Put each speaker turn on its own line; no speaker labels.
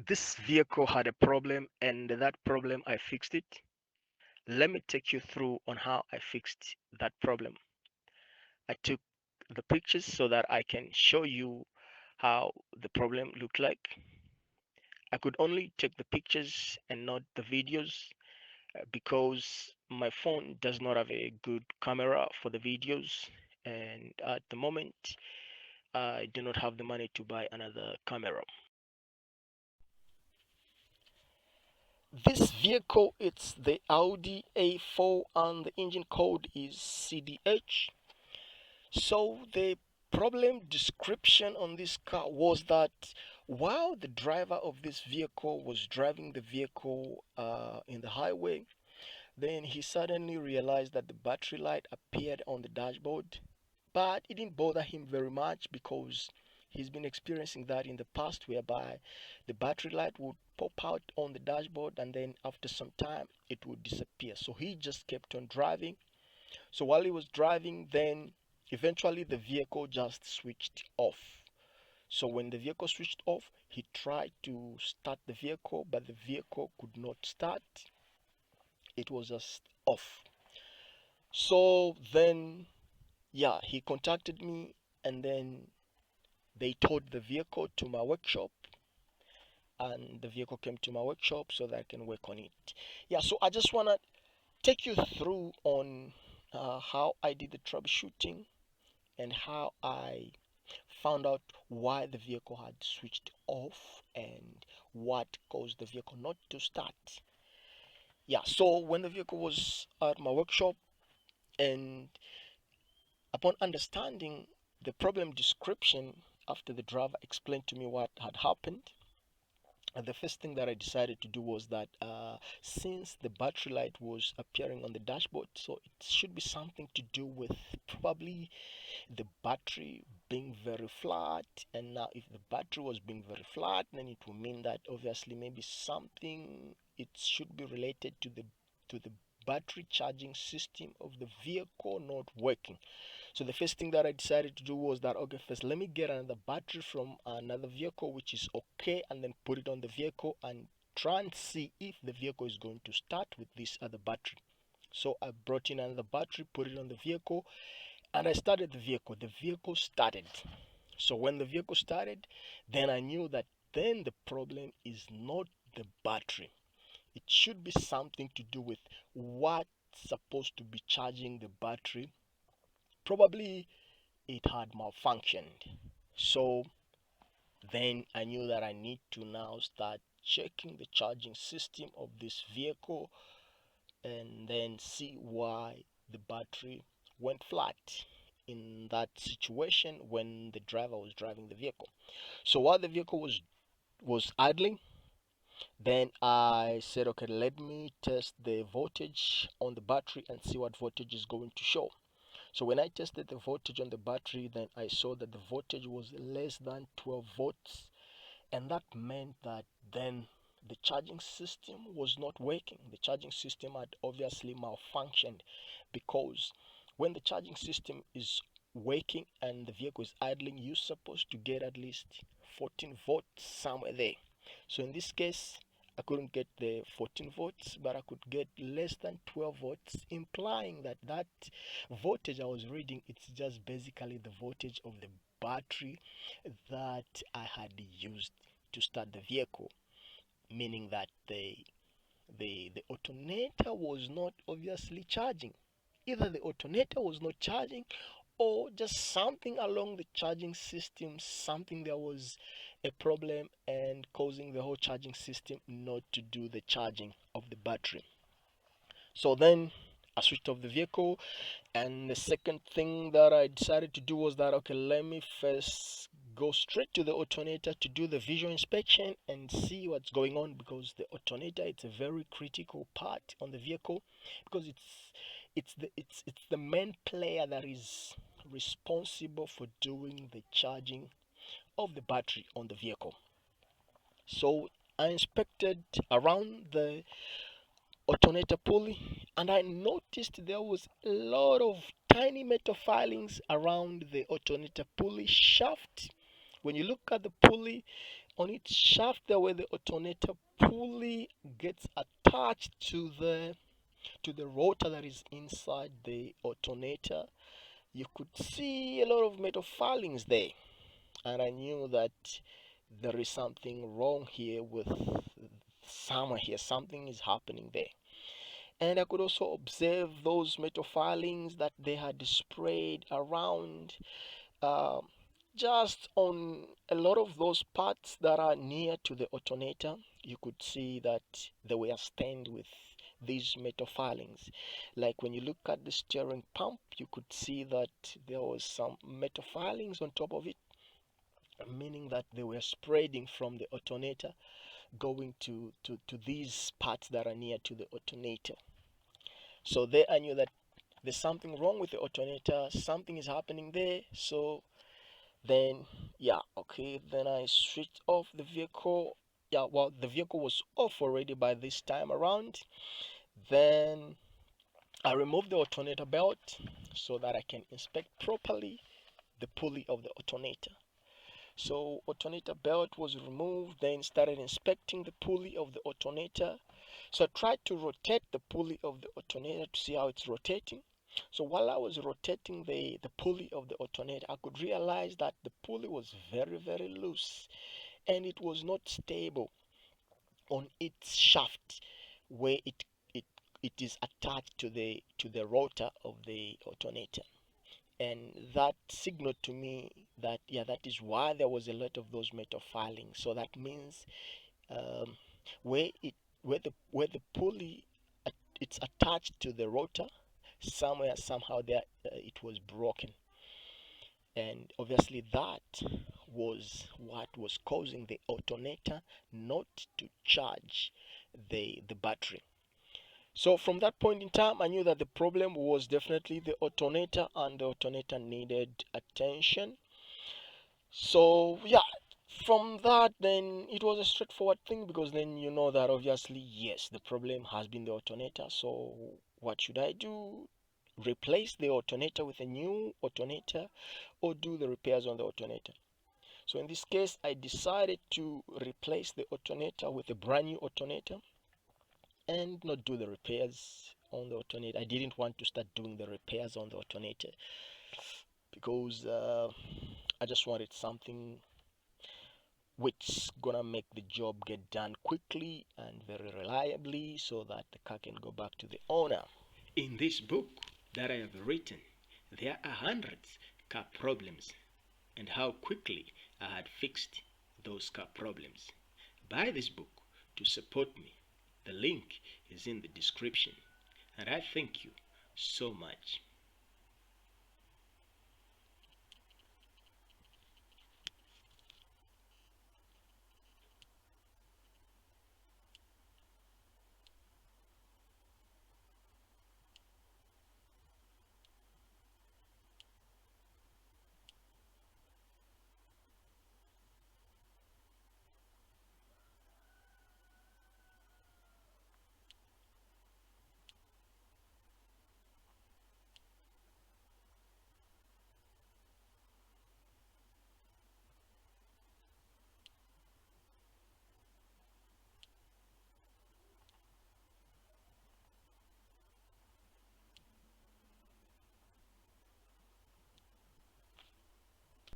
This vehicle had a problem, and that problem I fixed it. Let me take you through on how I fixed that problem. I took the pictures so that I can show you how the problem looked like. I could only take the pictures and not the videos because my phone does not have a good camera for the videos, and at the moment I do not have the money to buy another camera. This vehicle, it's the Audi A4 and the engine code is CDH. So the problem description on this car was that while the driver of this vehicle was driving the vehicle in the highway, then he suddenly realized that the battery light appeared on the dashboard, but it didn't bother him very much because he's been experiencing that in the past, whereby the battery light would pop out on the dashboard and then after some time it would disappear. So he just kept on driving. So while he was driving, then eventually the vehicle just switched off. So when the vehicle switched off, he tried to start the vehicle, but the vehicle could not start. It was just off. So then, yeah, he contacted me, and then they towed the vehicle to my workshop, and the vehicle came to my workshop so that I can work on it. Yeah, so I just want to take you through on how I did the troubleshooting and how I found out why the vehicle had switched off and what caused the vehicle not to start. Yeah, so when the vehicle was at my workshop, and upon understanding the problem description after the driver explained to me what had happened, the first thing that I decided to do was that since the battery light was appearing on the dashboard, so it should be something to do with probably the battery being very flat. And now if the battery was being very flat, then it will mean that obviously maybe something, it should be related to the battery charging system of the vehicle not working. So the first thing that I decided to do was that, okay, first let me get another battery from another vehicle which is okay, and then put it on the vehicle and try and see if the vehicle is going to start with this other battery. So I brought in another battery, put it on the vehicle, and I started the vehicle. The vehicle started. So when the vehicle started, then I knew that then the problem is not the battery. It should be something to do with what's supposed to be charging the battery. Probably it had malfunctioned. So then I knew that I need to now start checking the charging system of this vehicle and then see why the battery went flat in that situation when the driver was driving the vehicle. So while the vehicle was idling, then I said, okay, let me test the voltage on the battery and see what voltage is going to show. So when I tested the voltage on the battery, then I saw that the voltage was less than 12 volts, and that meant that then the charging system was not working. The charging system had obviously malfunctioned, because when the charging system is working and the vehicle is idling, you're supposed to get at least 14 volts somewhere there. So in this case, I couldn't get the 14 volts, but I could get less than 12 volts, implying that that voltage I was reading, it's just basically the voltage of the battery that I had used to start the vehicle, meaning that the alternator was not obviously charging. Either the alternator was not charging, or just something along the charging system, something that was a problem and causing the whole charging system not to do the charging of the battery. So then I switched off the vehicle, and the second thing that I decided to do was that, okay, let me first go straight to the alternator to do the visual inspection and see what's going on, because the alternator, it's a very critical part on the vehicle, because it's the main player that is responsible for doing the charging of the battery on the vehicle. So I inspected around the alternator pulley, and I noticed there was a lot of tiny metal filings around the alternator pulley shaft, when you look at the pulley on its shaft, there where the alternator pulley gets attached to the rotor that is inside the alternator, you could see a lot of metal filings there, and I knew that there is something wrong here with somewhere here. Something is happening there. And I could also observe those metal filings that they had sprayed around, um, just on a lot of those parts that are near to the alternator. You could see that they were stained with these metal filings. Like when you look at the steering pump, you could see that there was some metal filings on top of it, meaning that they were spreading from the alternator going to these parts that are near to the alternator. So there I knew that there's something wrong with the alternator, something is happening there. So then, yeah, okay, then I switched off the vehicle. Yeah, well, the vehicle was off already by this time around. Then I removed the alternator belt so that I can inspect properly the pulley of the alternator. So alternator belt was removed, then started inspecting the pulley of the alternator. So I tried to rotate the pulley of the alternator to see how it's rotating. So while I was rotating the pulley of the alternator, I could realize that the pulley was very loose, and it was not stable on its shaft where it it is attached to the rotor of the alternator. And that signaled to me that, yeah, that is why there was a lot of those metal filings. So that means, um, where it where the pulley it's attached to the rotor, somewhere somehow there, it was broken, and obviously that was what was causing the alternator not to charge the battery. So from that point in time, I knew that the problem was definitely the alternator, and the alternator needed attention. So yeah, from that, then it was a straightforward thing, because then you know that obviously, yes, the problem has been the alternator. So what should I do? Replace the alternator with a new alternator, or do the repairs on the alternator? So in this case, I decided to replace the alternator with a brand new alternator and not do the repairs on the alternator. I didn't want to start doing the repairs on the alternator because I just wanted something which gonna make the job get done quickly and very reliably, so that the car can go back to the owner. In this book that I have written, there are hundreds car problems and how quickly I had fixed those car problems. Buy this book to support me. The link is in the description, and I thank you so much.